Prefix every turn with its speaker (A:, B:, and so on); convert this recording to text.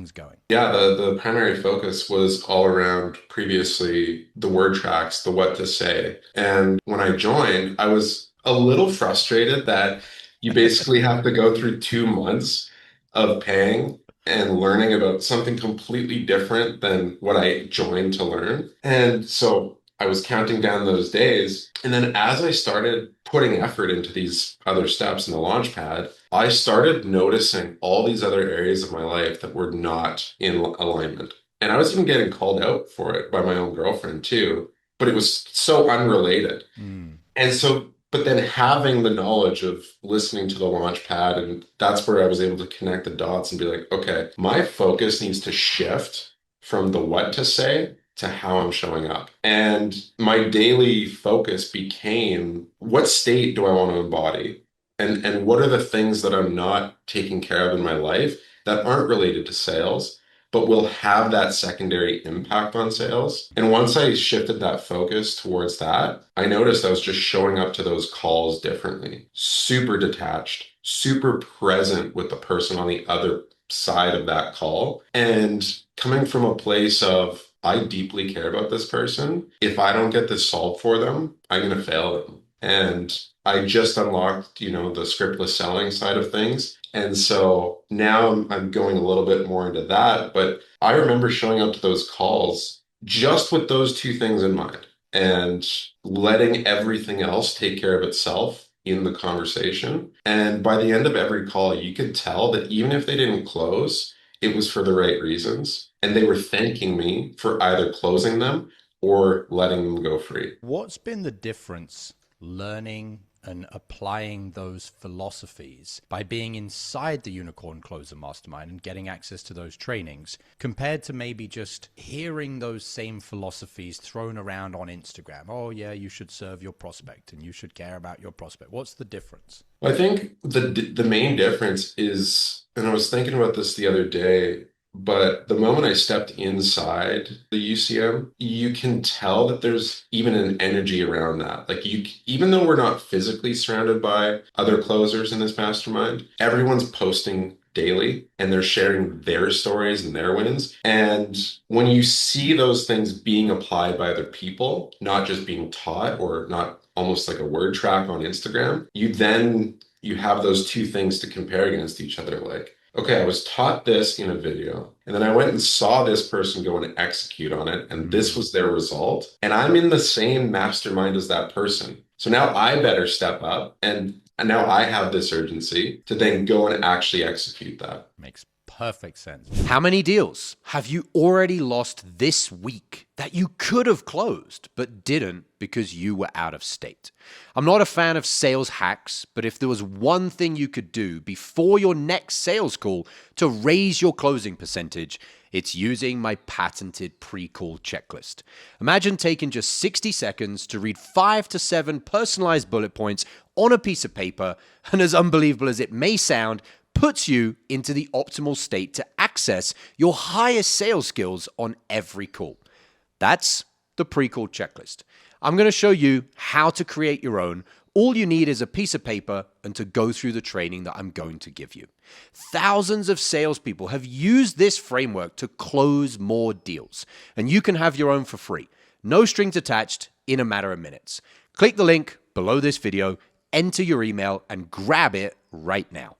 A: things going?
B: Yeah, the primary focus was all around previously the word tracks, the what to say. And when I joined, I was a little frustrated that you basically have to go through 2 months of paying and learning about something completely different than what I joined to learn. And so I was counting down those days. And then as I started putting effort into these other steps in the launch pad, I started noticing all these other areas of my life that were not in alignment. And I was even getting called out for it by my own girlfriend too, but it was so unrelated.
A: Mm.
B: And so, but then having the knowledge of listening to the launch pad, and that's where I was able to connect the dots and be like, okay, my focus needs to shift from the what to say to how I'm showing up. And my daily focus became what state do I want to embody? And what are the things that I'm not taking care of in my life that aren't related to sales, but will have that secondary impact on sales? And once I shifted that focus towards that, I noticed I was just showing up to those calls differently, super detached, super present with the person on the other side of that call, and coming from a place of, I deeply care about this person. If I don't get this solved for them, I'm going to fail them. And I just unlocked, the scriptless selling side of things. And so now I'm going a little bit more into that. But I remember showing up to those calls just with those two things in mind and letting everything else take care of itself in the conversation. And by the end of every call, you could tell that even if they didn't close, it was for the right reasons. And they were thanking me for either closing them or letting them go free.
A: What's been the difference learning and applying those philosophies by being inside the Unicorn Closer Mastermind and getting access to those trainings compared to maybe just hearing those same philosophies thrown around on Instagram? Oh yeah, you should serve your prospect and you should care about your prospect. What's the difference?
B: I think the main difference is, and I was thinking about this the other day, but the moment I stepped inside the UCM, you can tell that there's even an energy around that. Like even though we're not physically surrounded by other closers in this mastermind, everyone's posting daily and they're sharing their stories and their wins. And when you see those things being applied by other people, not just being taught or not almost like a word track on Instagram, you have those two things to compare against each other. Like, okay, I was taught this in a video, and then I went and saw this person go and execute on it, and this
A: Mm.
B: was their result. And I'm in the same mastermind as that person. So now I better step up, and now I have this urgency to then go and actually execute that.
A: Makes perfect sense. How many deals have you already lost this week that you could have closed but didn't because you were out of state? I'm not a fan of sales hacks, but if there was one thing you could do before your next sales call to raise your closing percentage, it's using my patented pre-call checklist. Imagine taking just 60 seconds to read 5 to 7 personalized bullet points on a piece of paper, and as unbelievable as it may sound, puts you into the optimal state to access your highest sales skills on every call. That's the pre-call checklist. I'm going to show you how to create your own. All you need is a piece of paper and to go through the training that I'm going to give you. Thousands of salespeople have used this framework to close more deals, and you can have your own for free. No strings attached in a matter of minutes. Click the link below this video, enter your email, and grab it right now.